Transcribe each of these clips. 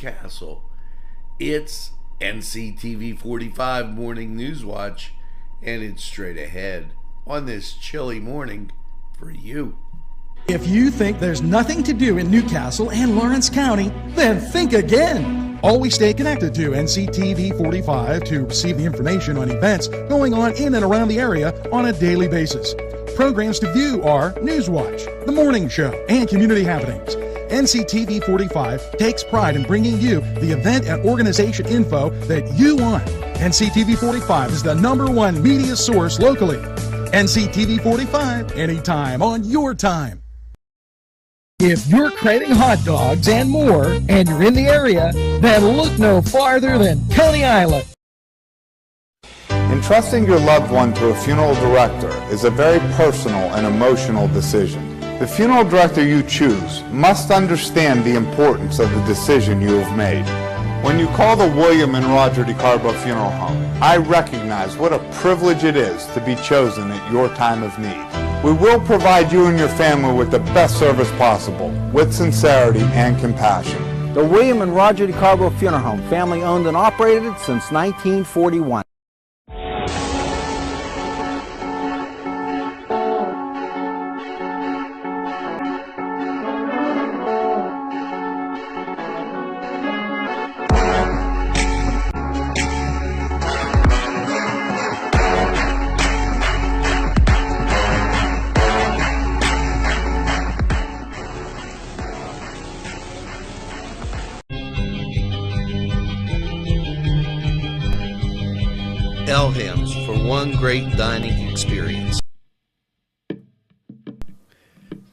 Newcastle. It's NCTV45 Morning Newswatch, and it's straight ahead on this chilly morning for you. If you think there's nothing to do in Newcastle and Lawrence County, then think again. Always stay connected to NCTV45 to receive the information on events going on in and around the area on a daily basis. Programs to view are Newswatch, The Morning Show, and Community Happenings. NCTV45 takes pride in bringing you the event and organization info that you want. NCTV45 is the #1 media source locally. NCTV45, anytime on your time. If you're craving hot dogs and more, and you're in the area, then look no farther than Coney Island. Entrusting your loved one to a funeral director is a very personal and emotional decision. The funeral director you choose must understand the importance of the decision you have made. When you call the William and Roger DeCarbo Funeral Home, I recognize what a privilege it is to be chosen at your time of need. We will provide you and your family with the best service possible, with sincerity and compassion. The William and Roger DeCarbo Funeral Home, family owned and operated since 1941. Elham's for one great dining experience.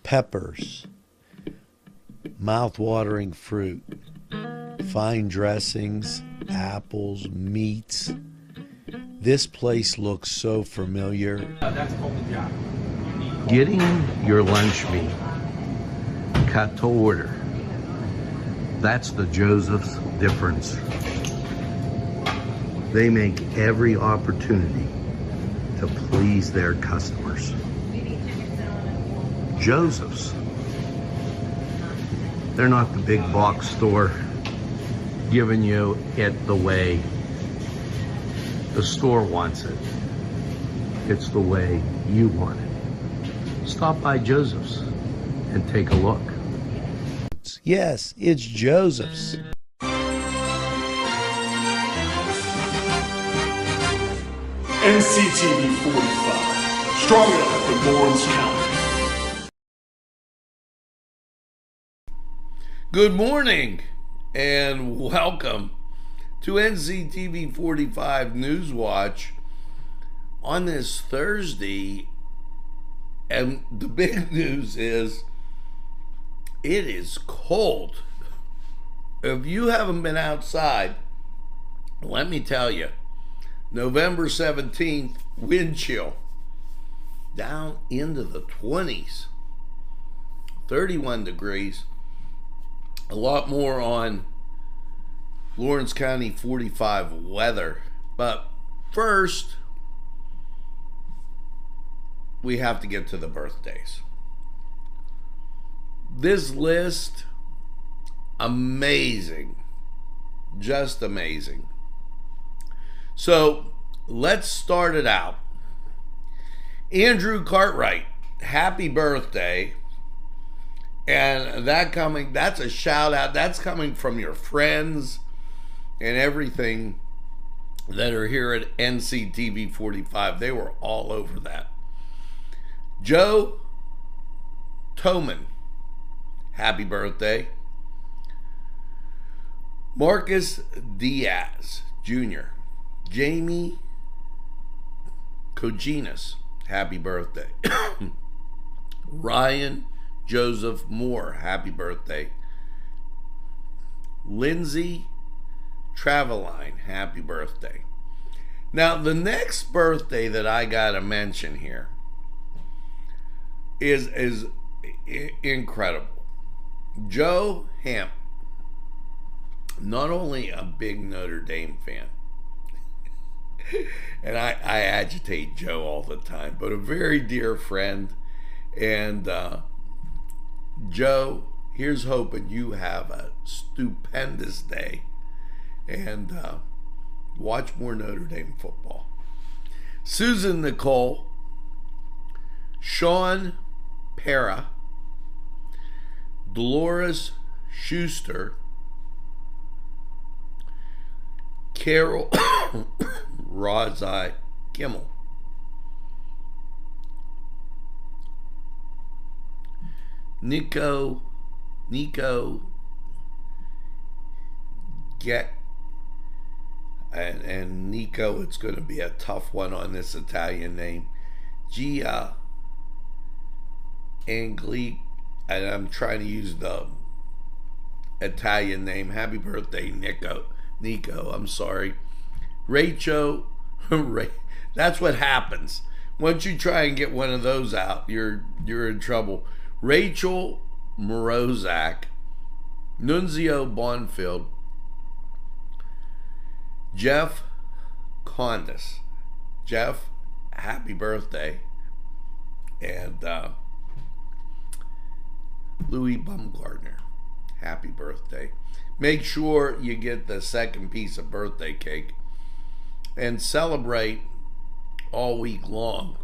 Peppers, mouth-watering fruit, fine dressings, apples, meats. This place looks so familiar. Getting your lunch meat cut to order. That's the Joseph's difference. They make every opportunity to please their customers. Joseph's. They're not the big box store giving you it the way the store wants it. It's the way you want it. Stop by Joseph's and take a look. Yes, it's Joseph's. NCTV45, strong enough for Lawrence County. Good morning and welcome to NCTV45 Newswatch on this Thursday. And the big news is it is cold. If you haven't been outside, let me tell you, November 17th, wind chill down into the 20s, 31 degrees. A lot more on Lawrence County 45 weather. But first, we have to get to the birthdays. This list, amazing, just amazing. So let's start it out. Andrew Cartwright, happy birthday. And that's a shout out. That's coming from your friends and everything that are here at NCTV45. They were all over that. Joe Toman, happy birthday. Marcus Diaz Jr., Jamie Koginas, happy birthday. Ryan Joseph Moore, happy birthday. Lindsay Traveline, happy birthday. Now, the next birthday that I gotta mention here is incredible. Joe Hamp, not only a big Notre Dame fan, and I agitate Joe all the time, but a very dear friend. And Joe, here's hoping you have a stupendous day, and watch more Notre Dame football. Susan Nicole, Sean Pera, Dolores Schuster, Carol Rozai Kimmel, Nico Get, and Nico, it's going to be a tough one on this Italian name, Gia Angli, and I'm trying to use the Italian name. Happy birthday, Nico, I'm sorry. Rachel, that's what happens. Once you try and get one of those out, you're in trouble. Rachel Morozak, Nunzio Bonfield, Jeff Condis. Jeff, happy birthday. And Louis Baumgartner, happy birthday. Make sure you get the second piece of birthday cake and celebrate all week long.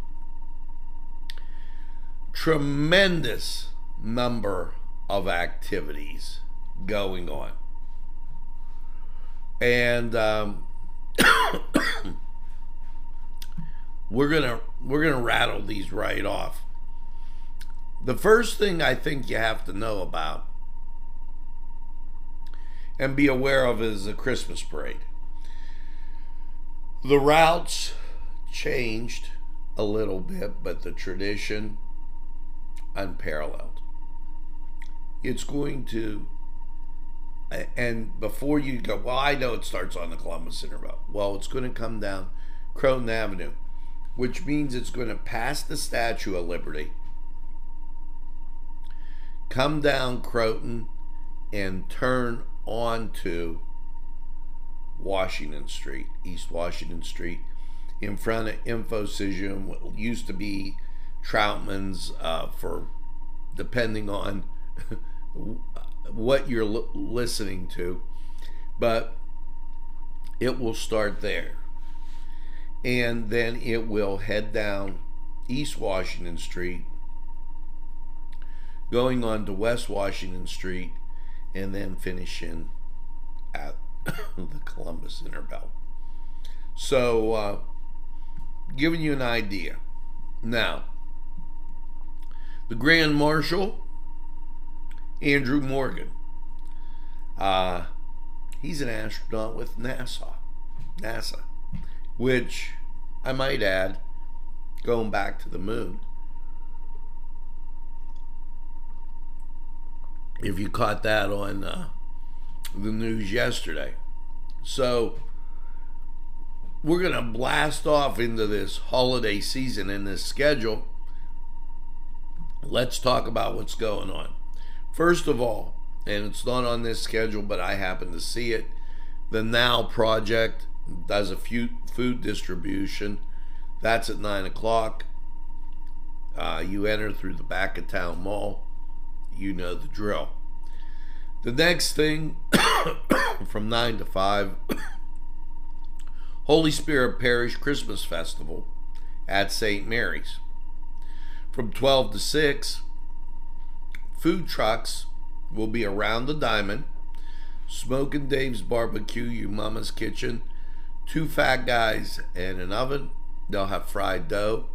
Tremendous number of activities going on. And we're gonna rattle these right off. The first thing I think you have to know about and be aware of is the Christmas parade. The routes changed a little bit, but the tradition unparalleled. It's going to, and before you go, well, I know it starts on the Columbus Interval. Well, it's going to come down Croton Avenue, which means it's going to pass the Statue of Liberty, come down Croton, and turn onto Washington Street, East Washington Street, in front of Infocision, what used to be Troutman's, for depending on what you're listening to, but it will start there, and then it will head down East Washington Street, going on to West Washington Street, and then finishing at the Columbus Interval. So, giving you an idea. Now, the Grand Marshal, Andrew Morgan, he's an astronaut with NASA, which I might add, going back to the moon. If you caught that on the news yesterday. So we're going to blast off into this holiday season and this schedule. Let's talk about what's going on. First of all, and it's not on this schedule, but I happen to see it, the Now Project does a food distribution. That's at 9 o'clock. You enter through the back of Town Mall. You know the drill. The next thing, from 9 to 5, Holy Spirit Parish Christmas Festival at St. Mary's. From 12 to 6, food trucks will be around the diamond. Smokin' Dave's Barbecue, You Mama's Kitchen, 2 fat guys and an oven. They'll have fried dough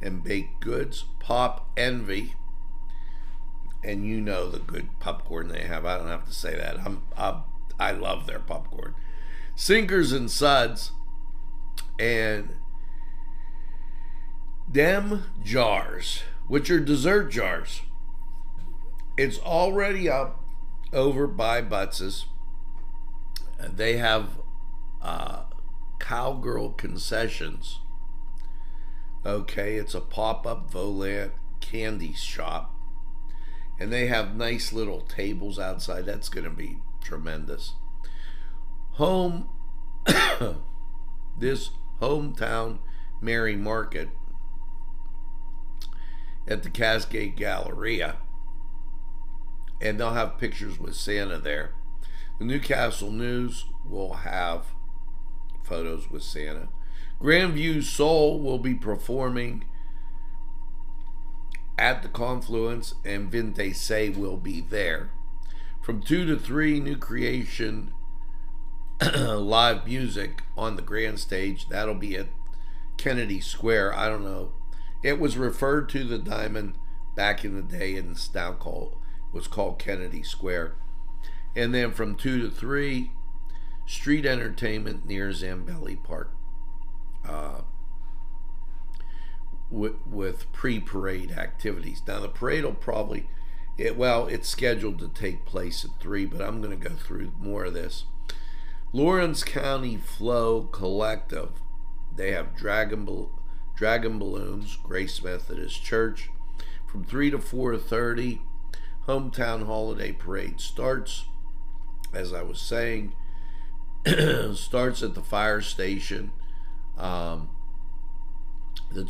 and baked goods. Pop Envy, and you know the good popcorn they have. I don't have to say that. I love their popcorn. Sinkers and Suds, and them jars, which are dessert jars. It's already up over by Butz's. They have Cowgirl Concessions. Okay, it's a pop-up volant candy shop. And they have nice little tables outside. That's going to be tremendous. This hometown Mary Market at the Cascade Galleria and they'll have pictures with Santa there. The Newcastle News will have photos with Santa. Grandview Soul will be performing at the Confluence, and Vinte Say will be there. From 2 to 3, New Creation live music on the grand stage. That'll be at Kennedy Square. I don't know. It was referred to the Diamond back in the day, and it's now was called Kennedy Square. And then from 2 to 3, street entertainment near Zambelli Park, with pre-parade activities. Now the parade will probably, it's scheduled to take place at 3, but I'm going to go through more of this. Lawrence County Flow Collective, they have Dragon Balloons, Grace Methodist Church. From 3 to 4:30, Hometown Holiday Parade starts. As I was saying, starts at the fire station that's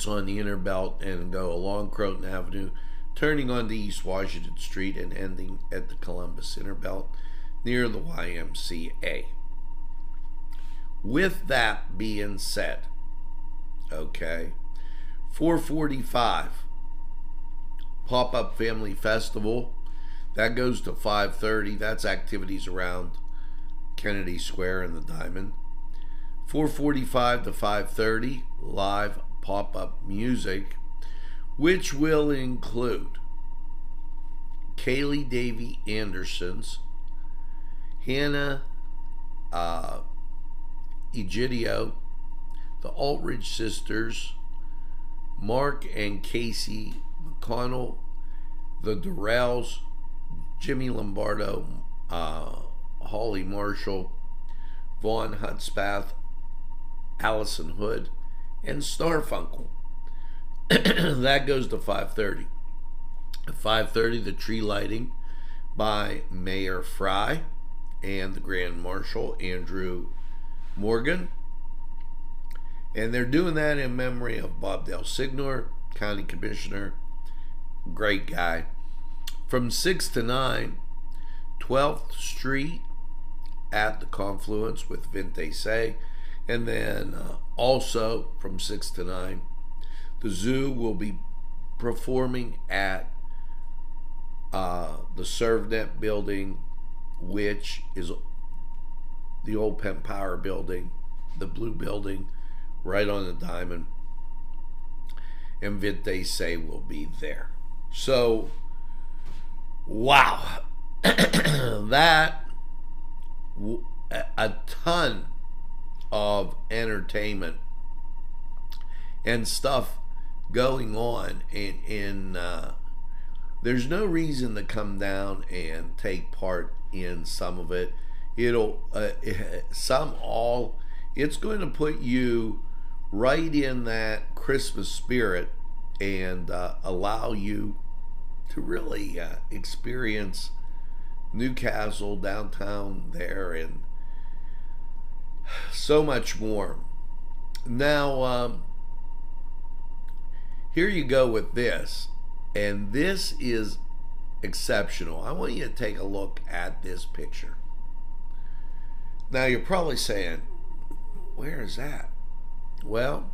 on the Inner Belt and go along Croton Avenue, turning onto East Washington Street and ending at the Columbus Inner Belt near the YMCA. With that being said, okay, 4:45, Pop-Up Family Festival. That goes to 5:30. That's activities around Kennedy Square and the Diamond. 4:45 to 5:30, live pop-up music, which will include Kaylee Davy Anderson's, Hannah Egidio, the Altridge Sisters, Mark and Casey McConnell, the Durrells, Jimmy Lombardo, Holly Marshall, Vaughn Hutspath, Allison Hood, and Starfunkel. That goes to 5:30. At 5:30, the tree lighting by Mayor Fry and the Grand Marshal, Andrew Morgan. And they're doing that in memory of Bob Del Signor, County Commissioner. Great guy. From 6 to 9, 12th Street at the Confluence with Vinte Say. And then also from 6 to 9, the zoo will be performing at the ServNet building, which is the old Penn Power building, the blue building right on the Diamond. And Vinte Say will be there. So, wow. That, a ton of entertainment and stuff going on, and there's no reason to come down and take part in some of it. It's going to put you right in that Christmas spirit and allow you to really experience Newcastle, downtown there, and so much more. Now, here you go with this, and this is exceptional. I want you to take a look at this picture. Now, you're probably saying, where is that? Well,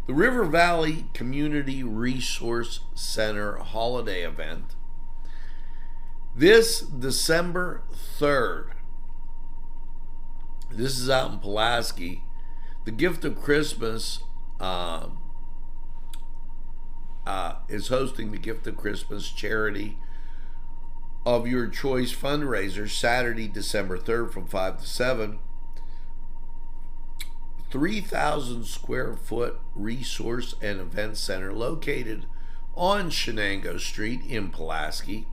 the River Valley Community Resource Center holiday event, this December 3rd. This is out in Pulaski. The Gift of Christmas is hosting the Gift of Christmas charity of your choice fundraiser Saturday, December 3rd from 5 to 7. 3,000 square foot resource and event center located on Shenango Street in Pulaski.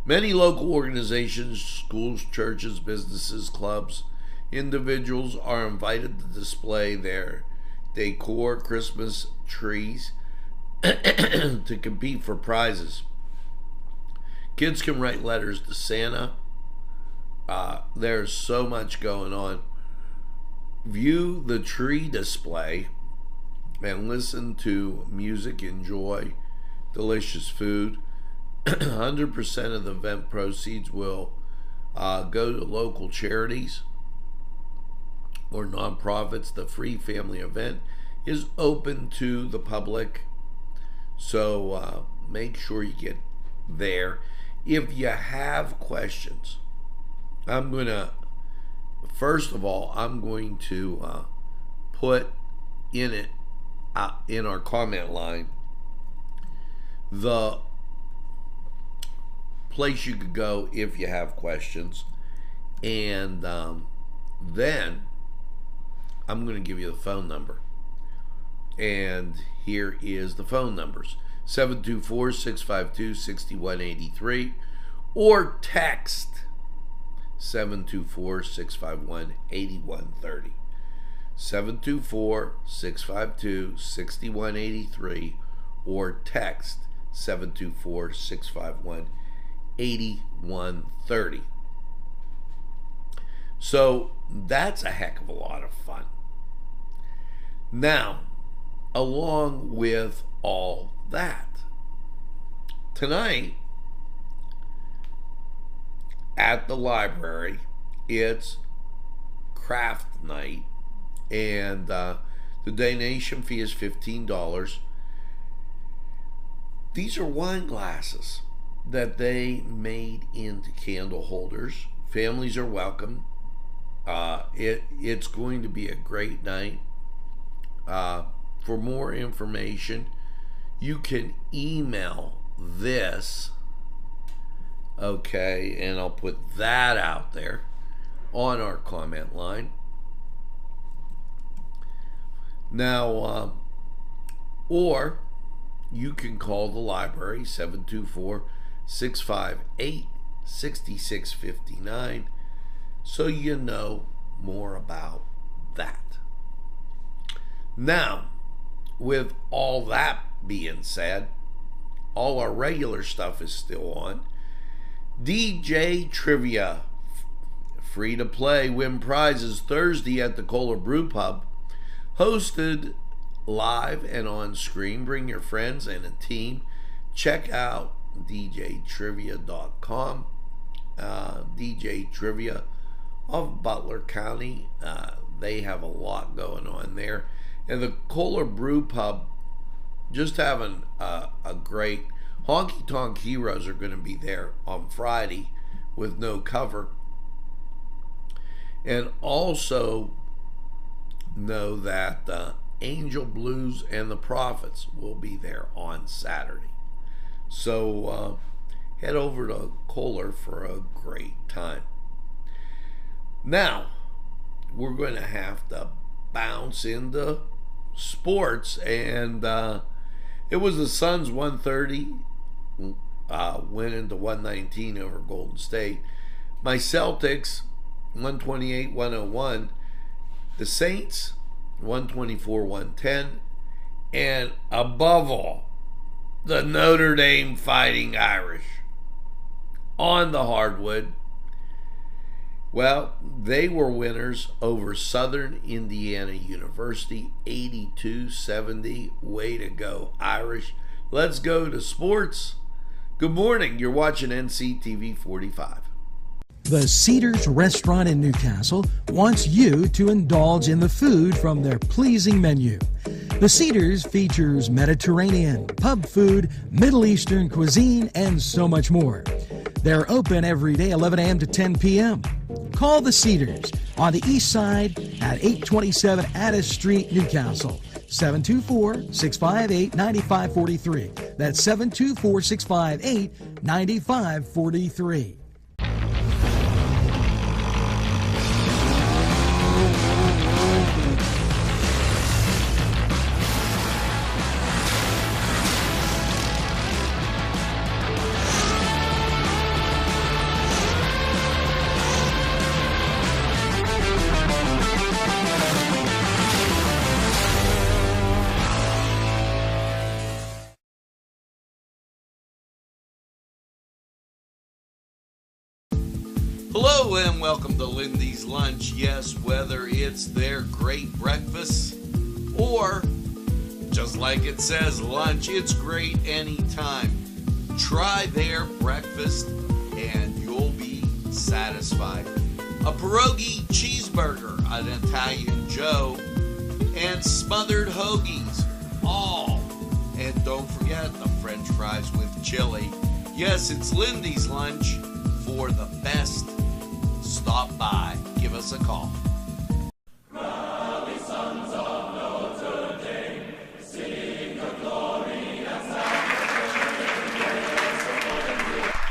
Many local organizations, schools, churches, businesses, clubs, individuals are invited to display their decor, Christmas trees, to compete for prizes. Kids can write letters to Santa. There's so much going on. View the tree display and listen to music, enjoy delicious food. 100% of the event proceeds will go to local charities or nonprofits. The free family event is open to the public, so make sure you get there. If you have questions, first of all, I'm going to put in our comment line the place you could go if you have questions, and then I'm going to give you the phone number. And here is the phone numbers: 724-652-6183 or text 724-651-8130. 724-652-6183 or text 724-651-8130. So that's a heck of a lot of fun. Now, along with all that, tonight at the library, it's craft night, and the donation fee is $15. These are wine glasses that they made into candle holders. Families are welcome. It's going to be a great night. For more information, you can email this, okay, and I'll put that out there on our comment line. Now, or you can call the library, 724-658-6659, so you know more about that. Now, with all that being said, all our regular stuff is still on. DJ Trivia, free to play, win prizes Thursday at the Kohler Brew Pub, hosted live and on screen. Bring your friends and a team. Check out djtrivia.com. DJ Trivia of Butler County. They have a lot going on there. And the Kohler Brew Pub, just having a great Honky Tonk Heroes are going to be there on Friday with no cover. And also know that Angel Blues and the Prophets will be there on Saturday. So head over to Kohler for a great time. Now, we're going to have to bounce into sports, and it was the Suns 130 winning to 119 over Golden State. My Celtics 128-101. The Saints 124-110, and above all, the Notre Dame Fighting Irish on the hardwood. Well, they were winners over Southern Indiana University, 82-70. Way to go, Irish. Let's go to sports. Good morning. You're watching NCTV45. The Cedars Restaurant in Newcastle wants you to indulge in the food from their pleasing menu. The Cedars features Mediterranean, pub food, Middle Eastern cuisine, and so much more. They're open every day, 11 a.m. to 10 p.m. Call the Cedars on the east side at 827 Addis Street, Newcastle. 724-658-9543. That's 724-658-9543. Hello and welcome to Lindy's Lunch. Yes, whether it's their great breakfast or, just like it says, lunch, it's great anytime. Try their breakfast and you'll be satisfied. A pierogi cheeseburger, an Italian Joe, and smothered hoagies, all. And don't forget the French fries with chili. Yes, it's Lindy's Lunch. For the best, stop by. Give us a call.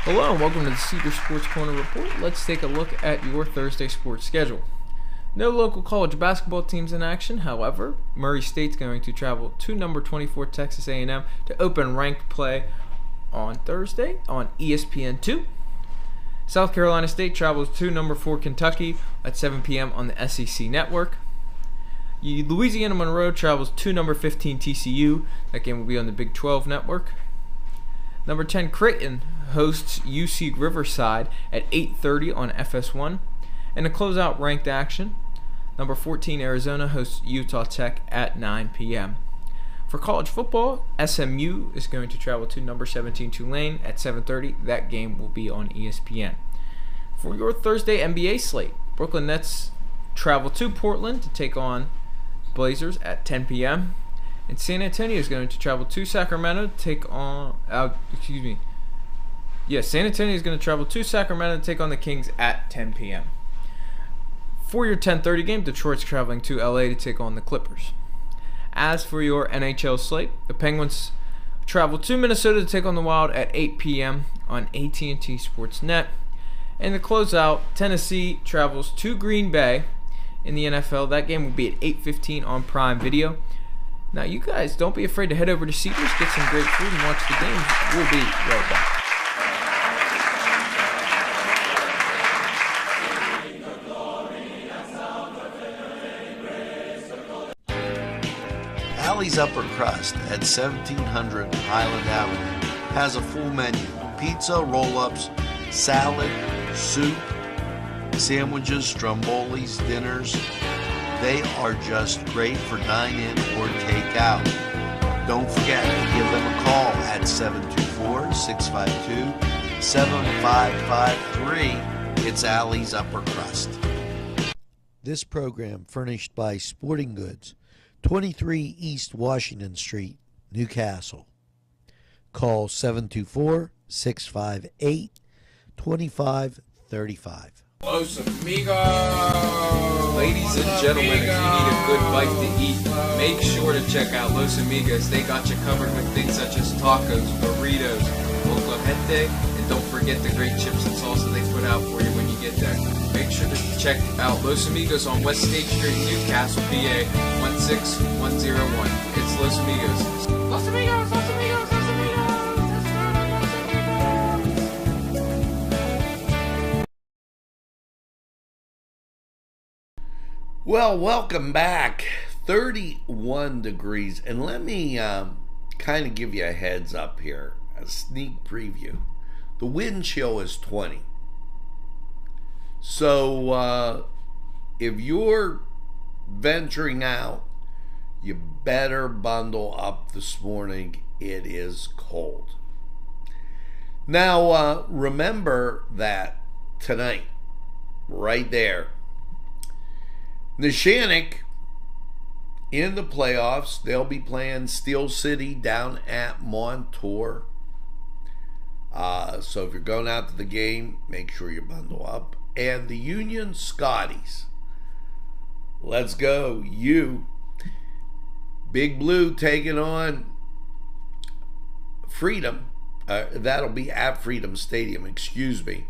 Hello and welcome to the Cedar Sports Corner Report. Let's take a look at your Thursday sports schedule. No local college basketball teams in action. However, Murray State's going to travel to number 24 Texas A&M to open ranked play on Thursday on ESPN2. South Carolina State travels to number 4 Kentucky at 7 p.m. on the SEC Network. Louisiana Monroe travels to number 15 TCU. That game will be on the Big 12 Network. Number 10 Creighton hosts UC Riverside at 8:30 on FS1. And to close out ranked action, number 14 Arizona hosts Utah Tech at 9 p.m. For college football, SMU is going to travel to number 17 Tulane at 7:30. That game will be on ESPN. For your Thursday NBA slate, Brooklyn Nets travel to Portland to take on Blazers at 10 p.m. And San Antonio is going to travel to Sacramento to take on San Antonio is going to travel to Sacramento to take on the Kings at 10 p.m. For your 10:30 game, Detroit's traveling to LA to take on the Clippers. As for your NHL slate, the Penguins travel to Minnesota to take on the Wild at 8 p.m. on AT&T Sportsnet. And to close out, Tennessee travels to Green Bay in the NFL. That game will be at 8:15 on Prime Video. Now, you guys, don't be afraid to head over to Cedars, get some great food, and watch the games. We'll be right back. Allie's Upper Crust at 1700 Highland Avenue has a full menu: pizza, roll-ups, salad, soup, sandwiches, strombolis, dinners. They are just great for dine-in or take-out. Don't forget to give them a call at 724-652-7553. It's Allie's Upper Crust. This program furnished by Sporting Goods, 23 East Washington Street, Newcastle. Call 724-658-2535. Los Amigos! Ladies and gentlemen, if you need a good bite to eat, make sure to check out Los Amigos. They got you covered with things such as tacos, burritos, molcajete, and don't forget the great chips and salsa they put out for you when you get there. Make sure to check out Los Amigos on West State Street, Newcastle, PA, 16101. It's Los Amigos. Los Amigos, Los Amigos, Los Amigos! Well, welcome back. 31 degrees. And let me kind of give you a heads up here, a sneak preview. The wind chill is 20. So if you're venturing out, you better bundle up this morning. It is cold. Now, remember that tonight, right there, Neshannock in the playoffs. They'll be playing Steel City down at Montour. So if you're going out to the game, make sure you bundle up. And the Union Scotties. Let's go, you. Big Blue taking on Freedom. That'll be at Freedom Stadium, excuse me.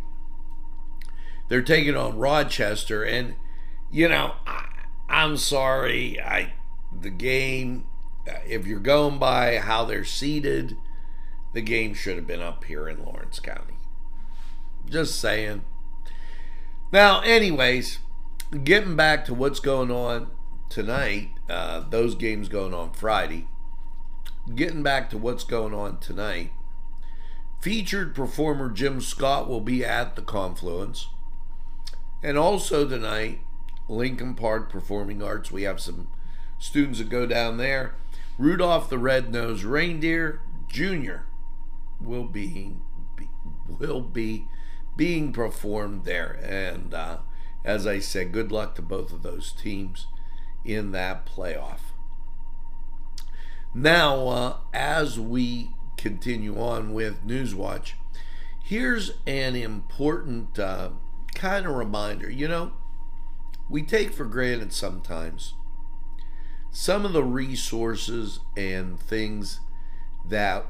They're taking on Rochester. And, you know, I'm sorry. The game, if you're going by how they're seated, the game should have been up here in Lawrence County. Just saying. Now, anyways, getting back to what's going on tonight, those games going on Friday. Getting back to what's going on tonight, featured performer Jim Scott will be at the Confluence. And also tonight, Lincoln Park Performing Arts, we have some students that go down there. Rudolph the Red-Nosed Reindeer Jr. will be being performed there. And as I said, good luck to both of those teams in that playoff. Now, as we continue on with Newswatch, here's an important kind of reminder. You know, we take for granted sometimes some of the resources and things that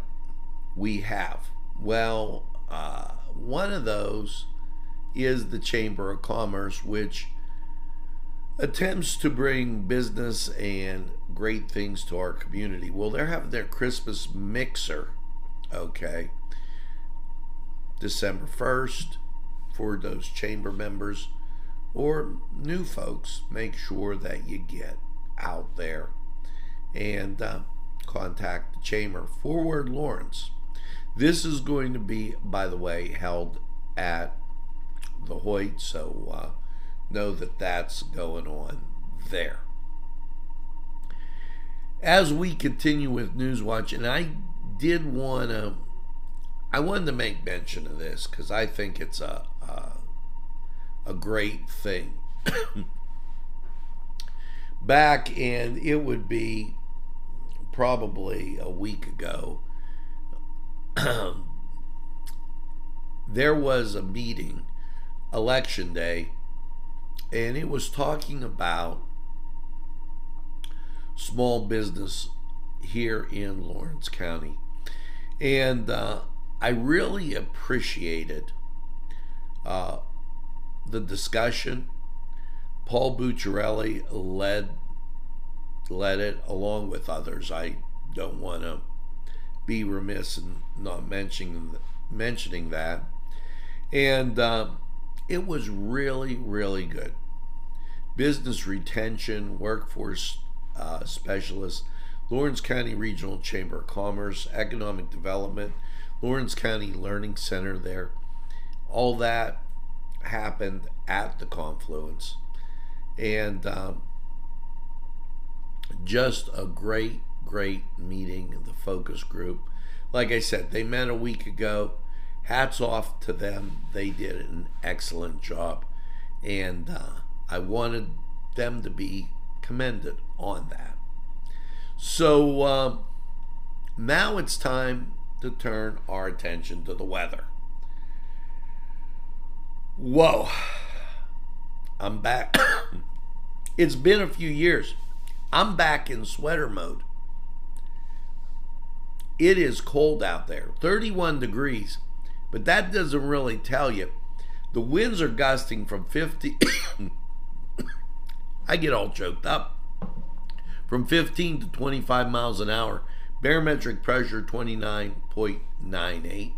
we have. Well, one of those is the Chamber of Commerce, which attempts to bring business and great things to our community. Well, they're having their Christmas mixer, okay, December 1st, for those chamber members or new folks. Make sure that you get out there and contact the chamber. Forward Lawrence. This is going to be, by the way, held at the Hoyt, so know that that's going on there. As we continue with Newswatch, and I wanted to make mention of this because I think it's a great thing. Back, and it would be probably a week ago, there was a meeting, Election Day, and it was talking about small business here in Lawrence County. And I really appreciated the discussion. Paul Bucciarelli led it along with others. I don't want to be remiss in not mentioning that. And it was really, really good. Business retention, workforce specialists, Lawrence County Regional Chamber of Commerce, economic development, Lawrence County Learning Center there. All that happened at the confluence. And just a great meeting, the focus group. Like I said, they met a week ago. Hats off to them. They did an excellent job. And I wanted them to be commended on that. So now it's time to turn our attention to the weather. Whoa. I'm back. It's been a few years. I'm back in sweater mode. It is cold out there, 31 degrees, but that doesn't really tell you. The winds are gusting from 50, I get all choked up, from 15 to 25 miles an hour. Barometric pressure 29.98.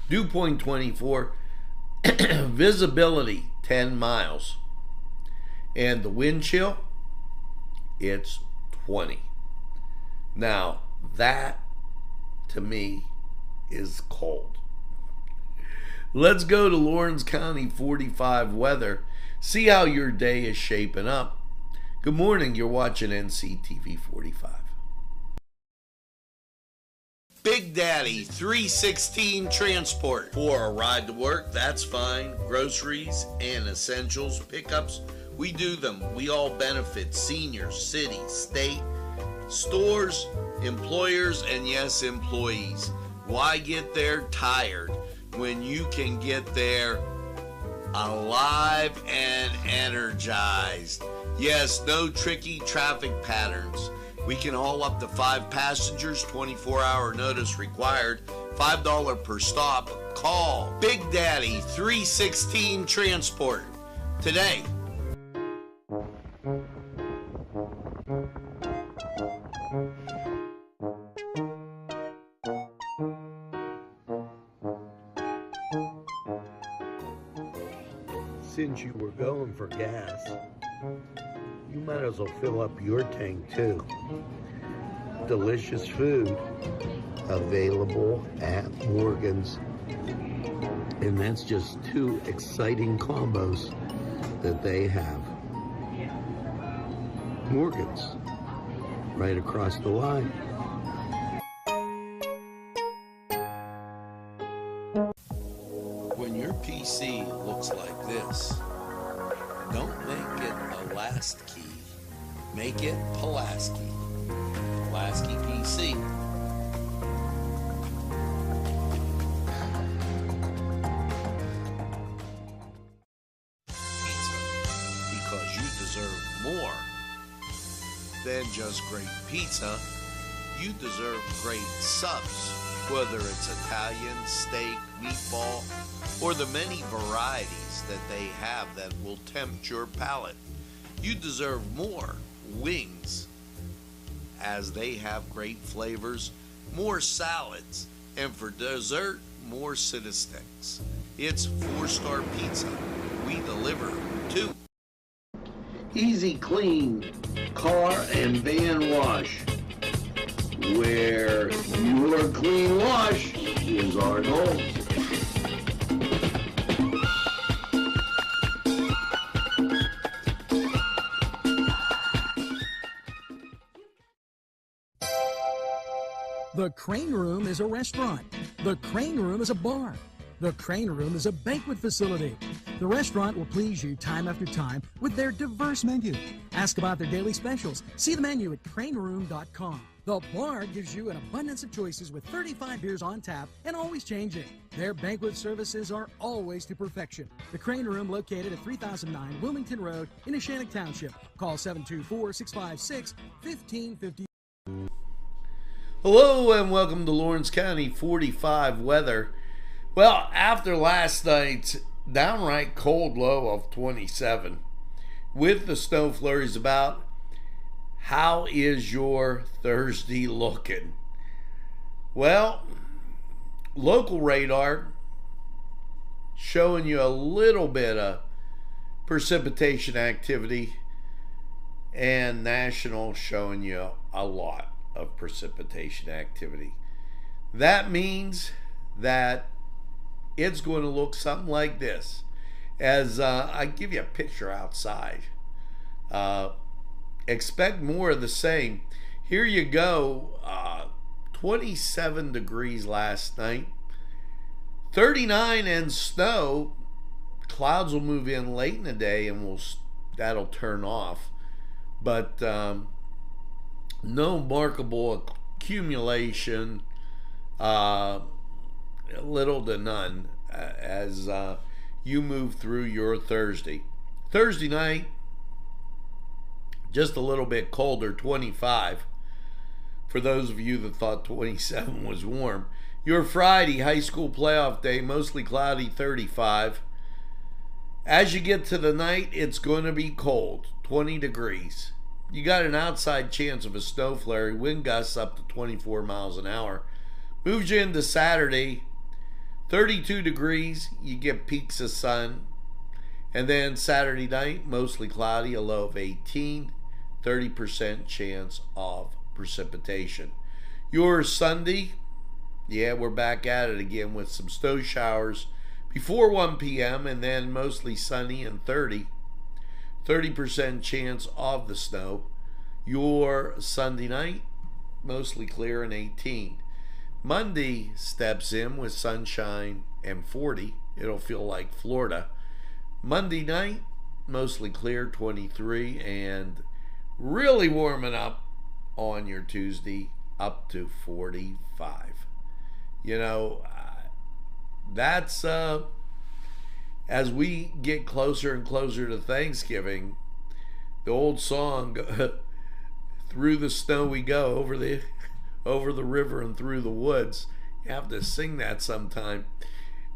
Dew point 24. Visibility 10 miles. And the wind chill, it's 20. Now, that to me is cold. Let's go to Lawrence County 45 weather. See how your day is shaping up. Good morning. You're watching Nctv45. Big Daddy 316 Transport. For a ride to work, that's fine. Groceries and essentials, pickups, we do them. We all benefit. Seniors, cities, state, stores, employers, and yes, employees. Why get there tired when you can get there alive and energized? Yes, no tricky traffic patterns. We can haul up to 5 passengers, 24-hour notice required, $5 per stop. Call Big Daddy 316 Transport today. Since you were going for gas, you might as well fill up your tank too. Delicious food available at Morgan's. And that's just 2 exciting combos that they have. Morgan's, right across the line. Don't make it Pulaski. Make it Pulaski. Pulaski PC. Because you deserve more than just great pizza. You deserve great subs, whether it's Italian, steak, meatball, or the many varieties that they have that will tempt your palate. You deserve more wings, as they have great flavors, more salads, and for dessert, more Cita Sticks. It's 4-star pizza. We deliver too. Easy Clean Car and Van Wash, where your clean wash is our goal. The Crane Room is a restaurant. The Crane Room is a bar. The Crane Room is a banquet facility. The restaurant will please you time after time with their diverse menu. Ask about their daily specials. See the menu at craneroom.com. The bar gives you an abundance of choices with 35 beers on tap and always changing. Their banquet services are always to perfection. The Crane Room, located at 3009 Wilmington Road in Neshannock Township. Call 724-656-1550. Hello and welcome to Lawrence County 45 weather. Well, after last night's downright cold low of 27, with the snow flurries about, how is your Thursday looking? Well, local radar showing you a little bit of precipitation activity, and national showing you a lot of precipitation activity. That means that it's going to look something like this. As I give you a picture outside, expect more of the same. Here you go. 27 degrees last night, 39 and snow. Clouds will move in late in the day and that'll turn off, but no markable accumulation, little to none, as you move through your Thursday. Thursday night, just a little bit colder, 25. For those of you that thought 27 was warm. Your Friday, high school playoff day, mostly cloudy, 35. As you get to the night, it's going to be cold, 20 degrees. You got an outside chance of a snow flurry, wind gusts up to 24 miles an hour. Moves you into Saturday, 32 degrees, you get peaks of sun. And then Saturday night, mostly cloudy, a low of 18, 30% chance of precipitation. Your Sunday, yeah, we're back at it again with some snow showers before 1 p.m. and then mostly sunny and 30% chance of the snow. Your Sunday night, mostly clear and 18. Monday steps in with sunshine and 40. It'll feel like Florida. Monday night, mostly clear, 23, and really warming up on your Tuesday, up to 45. You know, that's as we get closer and closer to Thanksgiving, the old song, "Through the Snow We Go," over the river and through the woods. You have to sing that sometime.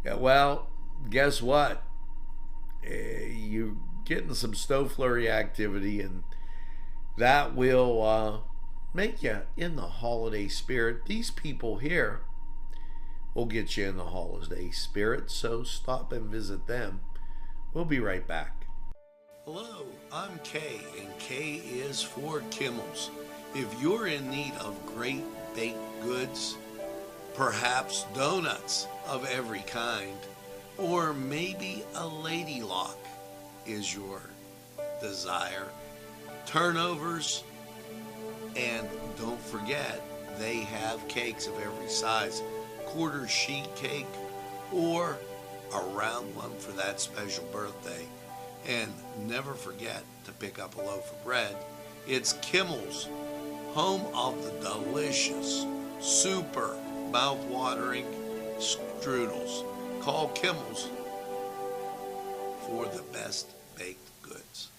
Yeah, well, guess what? You're getting some snow flurry activity, and that will make you in the holiday spirit. These people here will get you in the holiday spirit, so stop and visit them. We'll be right back. Hello, I'm Kay, and K is for Kimmel's. If you're in need of great baked goods, perhaps donuts of every kind, or maybe a lady lock is your desire, turnovers, and don't forget, they have cakes of every size, quarter sheet cake or a round one for that special birthday. And never forget to pick up a loaf of bread. It's Kimmel's, home of the delicious, super mouth-watering strudels. Call Kimmel's for the best baked goods.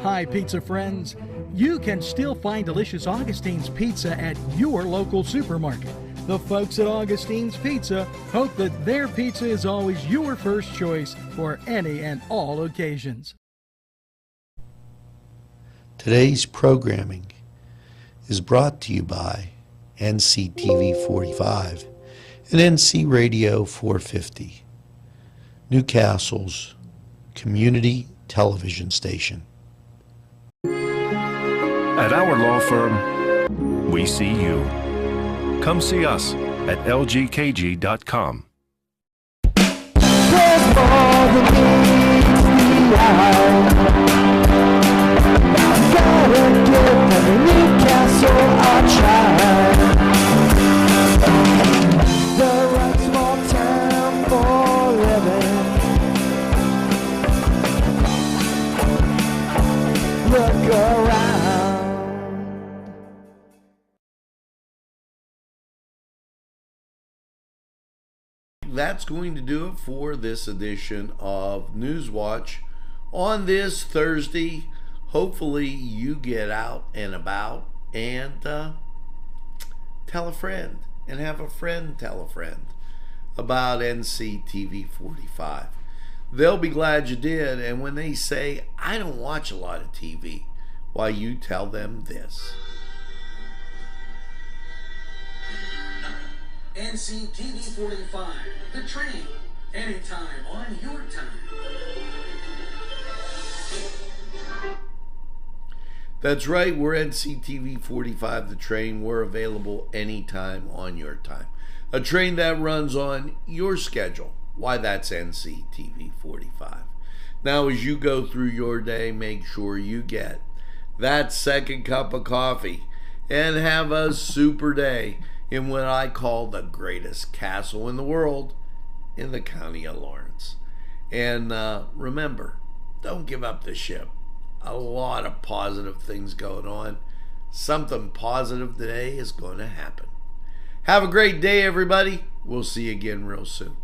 Hi, pizza friends. You can still find delicious Augustine's Pizza at your local supermarket. The folks at Augustine's Pizza hope that their pizza is always your first choice for any and all occasions. Today's programming is brought to you by Nctv45 and NC Radio 450, Newcastle's community television station. At our law firm, we see you. Come see us at lgkg.com. There's more than meets the eye. Gotta give every Newcastle a try. The right small town for living. Look around. That's going to do it for this edition of Newswatch on this Thursday. Hopefully you get out and about and tell a friend and have a friend tell a friend about NCTV45. They'll be glad you did, and when they say, I don't watch a lot of TV, why, you tell them this. NCTV45, the train, anytime on your time. That's right, we're NCTV45, the train. We're available anytime on your time. A train that runs on your schedule. Why, that's NCTV45. Now, as you go through your day, make sure you get that second cup of coffee and have a super day in what I call the greatest castle in the world, in the county of Lawrence. And remember, don't give up the ship. A lot of positive things going on. Something positive today is going to happen. Have a great day, everybody. We'll see you again real soon.